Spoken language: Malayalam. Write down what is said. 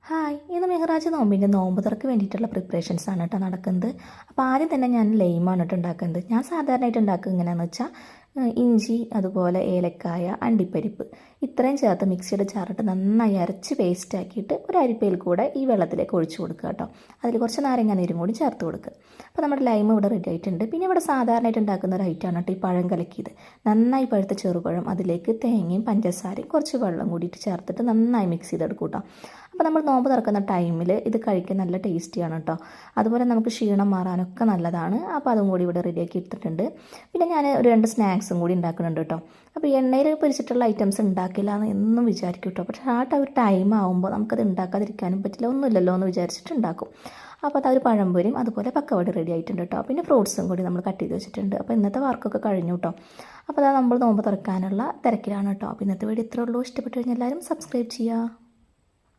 ഹായ്, ഇന്ന് മെഹ്റാജ് നോമ്പിൻ്റെ നോമ്പ് തുറക്ക് വേണ്ടിയിട്ടുള്ള പ്രിപ്പറേഷൻസ് ആണ് കേട്ടോ നടക്കുന്നത്. അപ്പോൾ ആദ്യം തന്നെ ഞാൻ ലൈമാണ് കേട്ടോ ഉണ്ടാക്കുന്നത്. ഞാൻ സാധാരണയായിട്ട് ഉണ്ടാക്കുക എങ്ങനെയാണെന്ന് വെച്ചാൽ ഇഞ്ചി, അതുപോലെ ഏലക്കായ, അണ്ടിപ്പരിപ്പ് ഇത്രയും ചേർത്ത് മിക്സിയുടെ ചാറിട്ട് നന്നായി അരച്ച് പേസ്റ്റ് ആക്കിയിട്ട് ഒരു അരിപ്പയിൽ കൂടെ ഈ വെള്ളത്തിലേക്ക് ഒഴിച്ചു കൊടുക്കുക കേട്ടോ. അതിൽ കുറച്ച് നാരങ്ങ നീരും കൂടി ചേർത്ത് കൊടുക്കുക. അപ്പോൾ നമ്മുടെ ലൈം ഇവിടെ റെഡി ആയിട്ടുണ്ട്. പിന്നെ ഇവിടെ സാധാരണയായിട്ട് ഉണ്ടാക്കുന്ന ഒരു ഐറ്റമാണ് കേട്ടോ ഈ പഴം കലക്കിയത്. നന്നായി പഴുത്ത ചെറുപഴം, അതിലേക്ക് തേങ്ങയും പഞ്ചസാരയും കുറച്ച് വെള്ളം കൂടിയിട്ട് ചേർത്തിട്ട് നന്നായി മിക്സ് ചെയ്തെടുക്കും കേട്ടോ. അപ്പോൾ നമ്മൾ നോമ്പ് തുറക്കുന്ന ടൈമിൽ ഇത് കഴിക്കാൻ നല്ല ടേസ്റ്റിയാണ് കേട്ടോ. അതുപോലെ നമുക്ക് ക്ഷീണം മാറാനൊക്കെ നല്ലതാണ്. അപ്പോൾ അതും കൂടി ഇവിടെ റെഡിയാക്കി എടുത്തിട്ടുണ്ട്. പിന്നെ ഞാൻ ഒരു 2 സ്നാക്സും കൂടി ഉണ്ടാക്കുന്നുണ്ട് കേട്ടോ. അപ്പോൾ എണ്ണയിൽ പൊരിച്ചിട്ടുള്ള ഐറ്റംസ് ഉണ്ടാക്കില്ല എന്ന് എന്നും വിചാരിക്കും കേട്ടോ. പക്ഷേ ആ ഒരു ടൈം ആകുമ്പോൾ നമുക്കത് ഉണ്ടാക്കാതിരിക്കാനും പറ്റില്ല, ഒന്നുമില്ലല്ലോ എന്ന് വിചാരിച്ചിട്ട് ഉണ്ടാക്കും. അപ്പോൾ അത് ഒരു പഴംപൊരിയും അതുപോലെ പക്കവട റെഡി ആയിട്ടുണ്ട് കേട്ടോ. പിന്നെ ഫ്രൂട്ട്സും കൂടി നമ്മൾ കട്ട് ചെയ്ത് വെച്ചിട്ടുണ്ട്. അപ്പോൾ ഇന്നത്തെ വർക്കൊക്കെ കഴിഞ്ഞു കേട്ടോ. അപ്പോൾ അത് നമ്മൾ നോമ്പ് തുറക്കാനുള്ള തിരക്കിലാണ് കേട്ടോ. അപ്പോൾ ഇന്നത്തെ വീഡിയോ ഇത്രേ ഉള്ളൂ. ഇഷ്ടപ്പെട്ടു കഴിഞ്ഞാൽ എല്ലാവരും സബ്സ്ക്രൈബ് ചെയ്യുക.